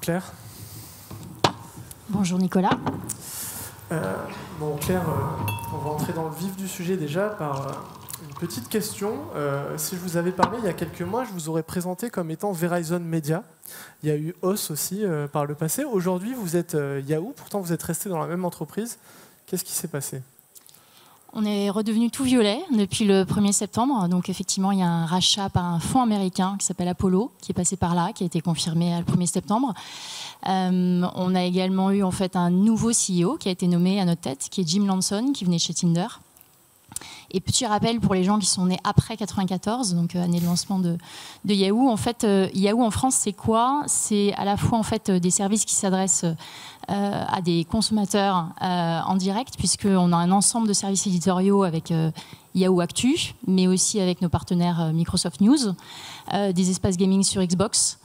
Claire. Bonjour Nicolas. Bon Claire, on va entrer dans le vif du sujet déjà par une petite question. Si je vous avais parlé il y a quelques mois, je vous aurais présenté comme étant Verizon Media. Il y a eu OS aussi par le passé. Aujourd'hui, vous êtes Yahoo, pourtant vous êtes resté dans la même entreprise. Qu'est-ce qui s'est passé ? On est redevenu tout violet depuis le 1er septembre. Donc effectivement, il y a un rachat par un fonds américain qui s'appelle Apollo, qui est passé par là, qui a été confirmé le 1er septembre. On a également eu en fait un nouveau CEO qui a été nommé à notre tête, qui est Jim Lanson, qui venait chez Tinder. Et petit rappel pour les gens qui sont nés après 94, donc année de lancement de Yahoo. En fait, Yahoo en France, c'est quoi ? C'est à la fois en fait des services qui s'adressent à des consommateurs en direct, puisqu'on a un ensemble de services éditoriaux avec Yahoo Actu, mais aussi avec nos partenaires Microsoft News, des espaces gaming sur Xbox,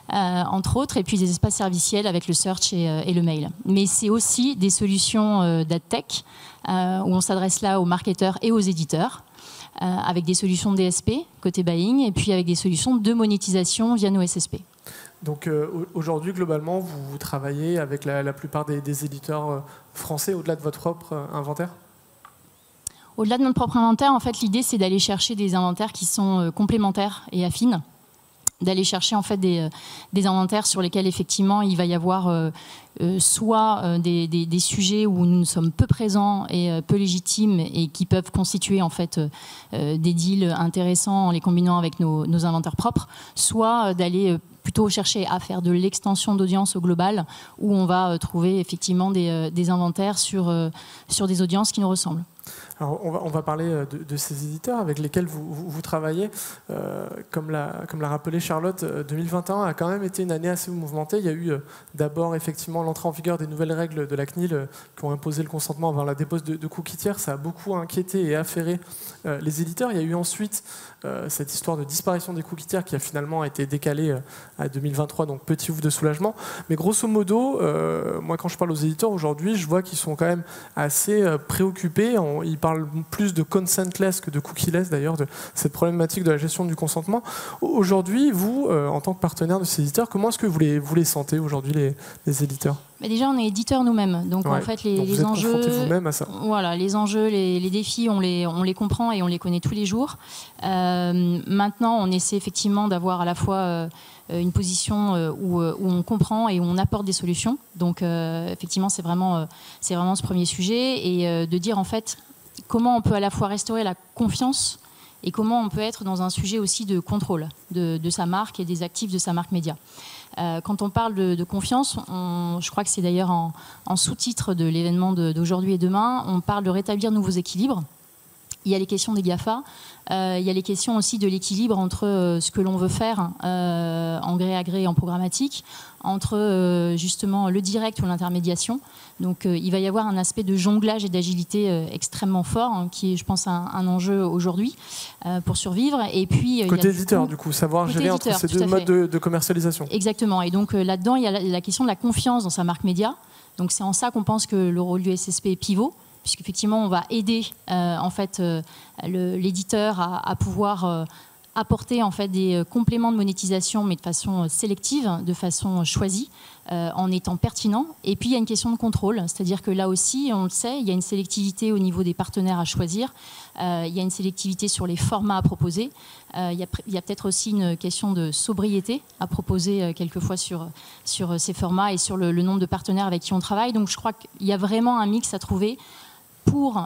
entre autres, et puis des espaces serviciels avec le search et le mail. Mais c'est aussi des solutions d'AdTech, où on s'adresse là aux marketeurs et aux éditeurs, avec des solutions de DSP, côté buying, et puis avec des solutions de monétisation via nos SSP. Donc aujourd'hui, globalement, vous travaillez avec la plupart des éditeurs français au-delà de votre propre inventaire ? Au-delà de notre propre inventaire, en fait, l'idée, c'est d'aller chercher des inventaires qui sont complémentaires et affines, d'aller chercher en fait des inventaires sur lesquels effectivement il va y avoir soit des sujets où nous sommes peu présents et peu légitimes et qui peuvent constituer en fait des deals intéressants en les combinant avec nos inventaires propres, soit d'aller plutôt chercher à faire de l'extension d'audience au global, où on va trouver effectivement des inventaires sur des audiences qui nous ressemblent. Alors, on va parler de ces éditeurs avec lesquels vous travaillez. Comme l'a rappelé Charlotte, 2021 a quand même été une année assez mouvementée. Il y a eu d'abord effectivement l'entrée en vigueur des nouvelles règles de la CNIL qui ont imposé le consentement avant la dépose de cookies tiers. Ça a beaucoup inquiété et affairé les éditeurs. Il y a eu ensuite cette histoire de disparition des cookies tiers qui a finalement été décalée à 2023, donc petit ouf de soulagement. Mais grosso modo, moi quand je parle aux éditeurs aujourd'hui, je vois qu'ils sont quand même assez préoccupés. Ils parlent plus de consentless que de cookieless d'ailleurs, de cette problématique de la gestion du consentement. Aujourd'hui, vous, en tant que partenaire de ces éditeurs, comment est-ce que vous les sentez aujourd'hui, les éditeurs ? Mais déjà, on est éditeurs nous-mêmes, donc en fait les enjeux, vous-même à ça. Voilà, les enjeux, les défis, on les comprend et on les connaît tous les jours. Maintenant, on essaie effectivement d'avoir à la fois une position où on comprend et où on apporte des solutions. Donc effectivement, c'est vraiment ce premier sujet, et de dire en fait comment on peut à la fois restaurer la confiance et comment on peut être dans un sujet aussi de contrôle de sa marque et des actifs de sa marque média. Quand on parle de confiance, je crois que c'est d'ailleurs en sous-titre de l'événement d'aujourd'hui et demain, on parle de rétablir nouveaux équilibres. Il y a les questions des GAFA, il y a les questions aussi de l'équilibre entre ce que l'on veut faire en gré à gré, en programmatique, entre justement le direct ou l'intermédiation. Donc il va y avoir un aspect de jonglage et d'agilité extrêmement fort, qui est, je pense, un enjeu aujourd'hui pour survivre. Et puis, côté éditeur, du coup, savoir gérer entre ces deux modes de commercialisation. Exactement. Et donc là-dedans, il y a la question de la confiance dans sa marque média. Donc c'est en ça qu'on pense que le rôle du SSP est pivot, puisqu'effectivement, on va aider en fait l'éditeur à pouvoir apporter en fait des compléments de monétisation, mais de façon sélective, de façon choisie, en étant pertinent. Et puis il y a une question de contrôle, c'est-à-dire que là aussi, on le sait, il y a une sélectivité au niveau des partenaires à choisir, il y a une sélectivité sur les formats à proposer, il y a peut-être aussi une question de sobriété à proposer quelquefois sur ces formats et sur le nombre de partenaires avec qui on travaille. Donc je crois qu'il y a vraiment un mix à trouver pour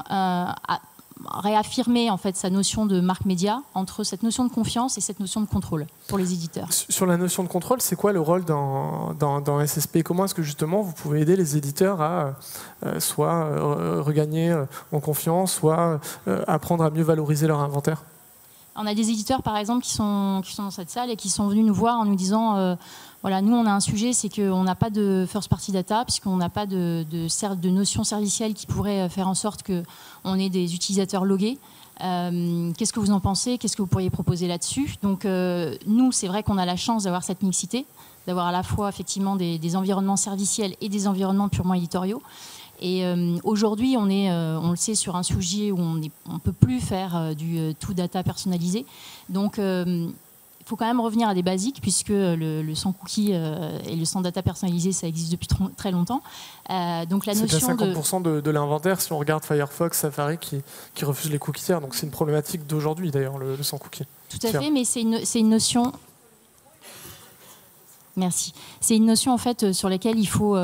réaffirmer en fait sa notion de marque média, entre cette notion de confiance et cette notion de contrôle pour les éditeurs. Sur la notion de contrôle, c'est quoi le rôle dans SSP ? Comment est-ce que justement vous pouvez aider les éditeurs à soit regagner en confiance, soit apprendre à mieux valoriser leur inventaire ? On a des éditeurs par exemple qui sont dans cette salle et qui sont venus nous voir en nous disant voilà, nous on a un sujet, c'est qu'on n'a pas de first party data, puisqu'on n'a pas de notion servicielle qui pourrait faire en sorte qu'on ait des utilisateurs logués. Qu'est-ce que vous en pensez ? Qu'est-ce que vous pourriez proposer là-dessus ? Donc nous, c'est vrai qu'on a la chance d'avoir cette mixité, d'avoir à la fois effectivement des environnements serviciels et des environnements purement éditoriaux. Et aujourd'hui, on le sait, sur un sujet où on ne peut plus faire du tout data personnalisé. Donc Il faut quand même revenir à des basiques, puisque le sans cookie et le sans data personnalisé, ça existe depuis très longtemps. Donc la notion c'est à 50% de l'inventaire, si on regarde Firefox, Safari, qui refusent les cookies tiers. Donc c'est une problématique d'aujourd'hui, d'ailleurs, le sans cookie. Tout à fait, mais c'est une notion... Merci. C'est une notion en fait sur laquelle il faut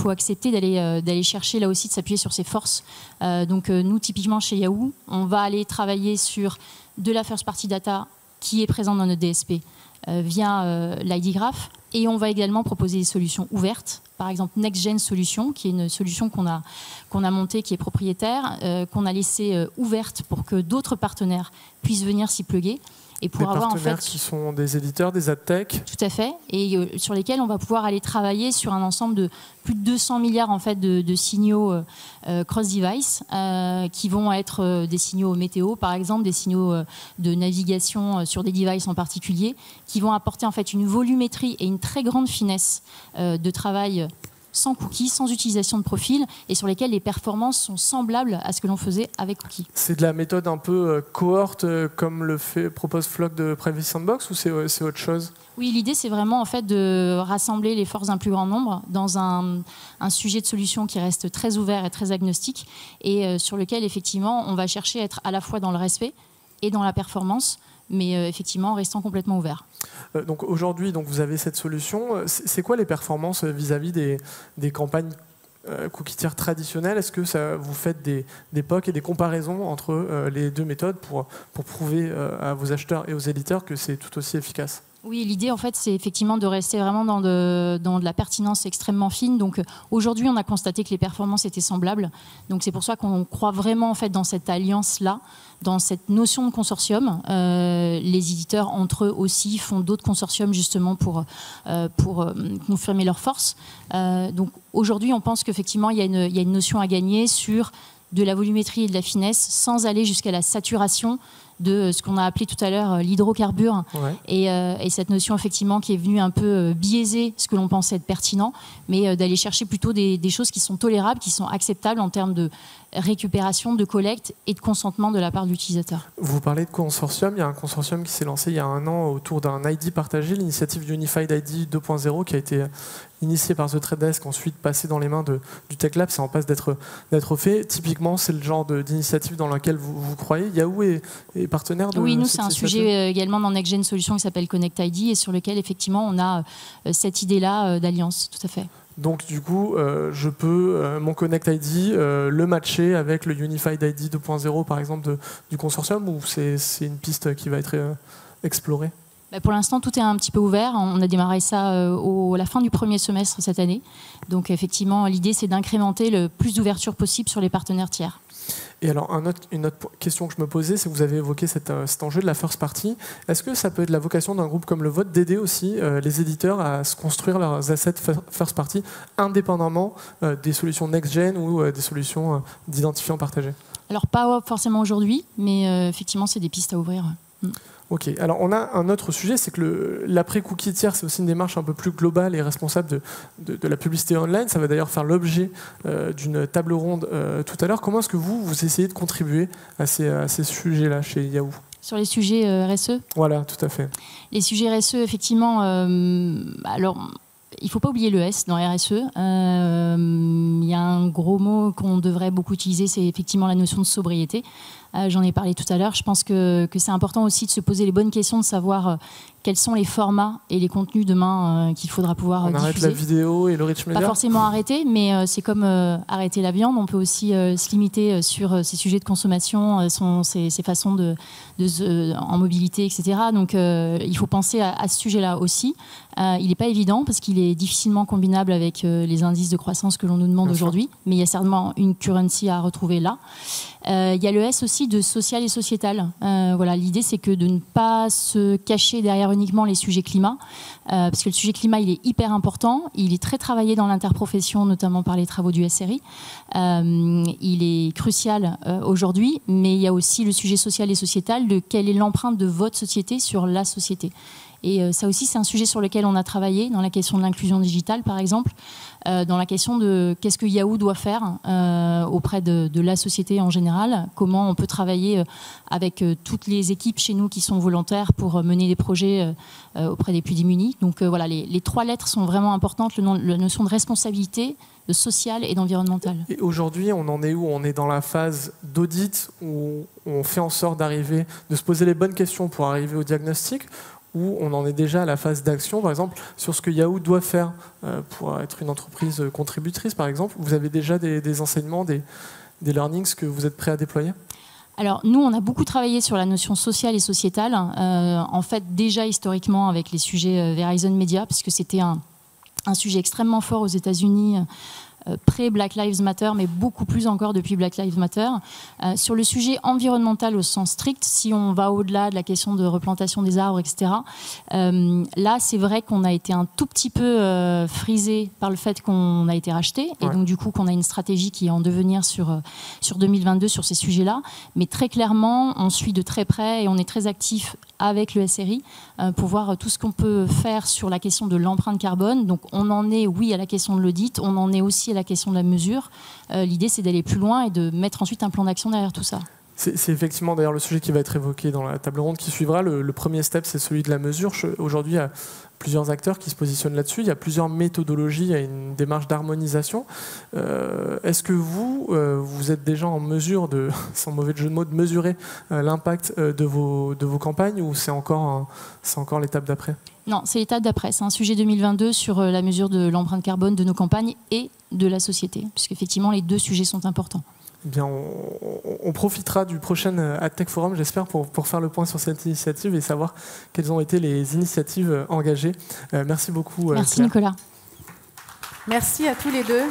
accepter d'aller chercher là aussi, de s'appuyer sur ses forces. Donc nous, typiquement chez Yahoo, on va aller travailler sur de la first party data qui est présente dans notre DSP via l'ID Graph, et on va également proposer des solutions ouvertes. Par exemple, NextGen Solution, qui est une solution qu'on a montée, qui est propriétaire, qu'on a laissée ouverte pour que d'autres partenaires puissent venir s'y plugger. Et pour des avoir partenaires qui sont des éditeurs, des adtech. Tout à fait, et sur lesquels on va pouvoir aller travailler sur un ensemble de plus de 200 milliards en fait, de signaux cross-device, qui vont être des signaux météo, par exemple, des signaux de navigation sur des devices en particulier, qui vont apporter en fait une volumétrie et une très grande finesse de travail sans cookies, sans utilisation de profil, et sur lesquels les performances sont semblables à ce que l'on faisait avec cookies. C'est de la méthode un peu cohorte, comme propose Flock de Privacy Sandbox, ou c'est autre chose? Oui, l'idée, c'est vraiment en fait, de rassembler les forces d'un plus grand nombre dans un sujet de solution qui reste très ouvert et très agnostique, et sur lequel, effectivement, on va chercher à être à la fois dans le respect et dans la performance, mais effectivement en restant complètement ouvert. Donc aujourd'hui, vous avez cette solution. C'est quoi les performances vis-à-vis des campagnes cookie tiers traditionnelles? Est-ce que vous faites des POC et des comparaisons entre les deux méthodes pour prouver à vos acheteurs et aux éditeurs que c'est tout aussi efficace? Oui, l'idée, en fait, c'est effectivement de rester vraiment dans de la pertinence extrêmement fine. Donc, aujourd'hui, on a constaté que les performances étaient semblables. Donc, c'est pour ça qu'on croit vraiment, en fait, dans cette alliance-là, dans cette notion de consortium. Les éditeurs, entre eux aussi, font d'autres consortiums, justement, pour confirmer leurs forces. Donc, aujourd'hui, on pense qu'effectivement, il y a une notion à gagner sur de la volumétrie et de la finesse, sans aller jusqu'à la saturation de ce qu'on a appelé tout à l'heure l'hydrocarbure, ouais. Et cette notion effectivement qui est venue un peu biaiser ce que l'on pensait être pertinent, mais d'aller chercher plutôt des choses qui sont tolérables, qui sont acceptables en termes de récupération, de collecte et de consentement de la part de l'utilisateur. Vous parlez de consortium, il y a un consortium qui s'est lancé il y a 1 an autour d'un ID partagé, l'initiative Unified ID 2.0 qui a été initiée par The Trade Desk, ensuite passée dans les mains du Tech Lab, c'est en passe d'être fait. Typiquement, c'est le genre d'initiative dans laquelle vous croyez. Yahoo est partenaire de... Oui, nous, c'est un sujet également dans NextGen Solutions qui s'appelle Connect ID et sur lequel, effectivement, on a cette idée-là d'alliance, tout à fait. Donc, du coup, je peux, mon Connect ID, le matcher avec le Unified ID 2.0, par exemple, du consortium, ou c'est une piste qui va être explorée? Pour l'instant, tout est un petit peu ouvert. On a démarré ça à la fin du premier semestre cette année. Donc, effectivement, l'idée, c'est d'incrémenter le plus d'ouverture possible sur les partenaires tiers. Et alors, une autre question que je me posais, c'est que vous avez évoqué cet enjeu de la first party. Est-ce que ça peut être la vocation d'un groupe comme le vôtre d'aider aussi les éditeurs à se construire leurs assets first party indépendamment des solutions next-gen ou des solutions d'identifiants partagés? Alors, pas forcément aujourd'hui, mais effectivement, c'est des pistes à ouvrir. Ok, alors on a un autre sujet, c'est que l'après-cookie tiers, c'est aussi une démarche un peu plus globale et responsable de la publicité online. Ça va d'ailleurs faire l'objet d'une table ronde tout à l'heure. Comment est-ce que vous essayez de contribuer à ces sujets-là chez Yahoo? Sur les sujets RSE? Voilà, tout à fait. Les sujets RSE, effectivement, alors... Il ne faut pas oublier le S dans RSE. Il y a un gros mot qu'on devrait beaucoup utiliser, c'est effectivement la notion de sobriété. J'en ai parlé tout à l'heure. Je pense que c'est important aussi de se poser les bonnes questions, de savoir quels sont les formats et les contenus demain qu'il faudra pouvoir diffuser. On arrête la vidéo et le rich media? Pas forcément arrêter, mais c'est comme arrêter la viande. On peut aussi se limiter sur ces sujets de consommation, ces façons en mobilité, etc. Donc il faut penser à ce sujet-là aussi. Il n'est pas évident parce qu'il est difficilement combinable avec les indices de croissance que l'on nous demande aujourd'hui, mais il y a certainement une currency à retrouver là. Il y a le S aussi de social et sociétal. Voilà, l'idée, c'est que de ne pas se cacher derrière uniquement les sujets climat, parce que le sujet climat, il est hyper important. Il est très travaillé dans l'interprofession, notamment par les travaux du SRI. Il est crucial aujourd'hui, mais il y a aussi le sujet social et sociétal de quelle est l'empreinte de votre société sur la société. Et ça aussi, c'est un sujet sur lequel on a travaillé, dans la question de l'inclusion digitale, par exemple, dans la question de qu'est-ce que Yahoo doit faire auprès de la société en général, comment on peut travailler avec toutes les équipes chez nous qui sont volontaires pour mener des projets auprès des plus démunis. Donc voilà, les 3 lettres sont vraiment importantes, la notion de responsabilité, de social et d'environnemental. Et aujourd'hui, on en est où? On est dans la phase d'audit où on fait en sorte de se poser les bonnes questions pour arriver au diagnostic, ou on en est déjà à la phase d'action, par exemple, sur ce que Yahoo doit faire pour être une entreprise contributrice, par exemple? Vous avez déjà des enseignements, des learnings que vous êtes prêts à déployer? Alors, nous, on a beaucoup travaillé sur la notion sociale et sociétale, en fait, déjà historiquement avec les sujets Verizon Media, puisque c'était un sujet extrêmement fort aux États-Unis, pré-Black Lives Matter, mais beaucoup plus encore depuis Black Lives Matter. Sur le sujet environnemental au sens strict, si on va au-delà de la question de replantation des arbres, etc., là, c'est vrai qu'on a été un tout petit peu frisé par le fait qu'on a été racheté, et donc du coup qu'on a une stratégie qui est en devenir sur 2022 sur ces sujets-là. Mais très clairement, on suit de très près et on est très actif avec le SRI pour voir tout ce qu'on peut faire sur la question de l'empreinte carbone. Donc on en est, oui, à la question de l'audit, on en est aussi à la question de la mesure. L'idée, c'est d'aller plus loin et de mettre ensuite un plan d'action derrière tout ça. C'est effectivement d'ailleurs le sujet qui va être évoqué dans la table ronde qui suivra. Le premier step, c'est celui de la mesure. Aujourd'hui, il y a plusieurs acteurs qui se positionnent là-dessus. Il y a plusieurs méthodologies, il y a une démarche d'harmonisation. Est-ce que vous êtes déjà en mesure, sans mauvais jeu de mots, de mesurer l'impact de vos campagnes, ou c'est encore l'étape d'après? Non, c'est l'étape d'après. C'est un sujet 2022 sur la mesure de l'empreinte carbone de nos campagnes et de la société, puisqu'effectivement, les 2 sujets sont importants. Eh bien, on profitera du prochain AdTech Forum, j'espère, pour faire le point sur cette initiative et savoir quelles ont été les initiatives engagées. Merci beaucoup. Merci Claire. Nicolas. Merci à tous les 2.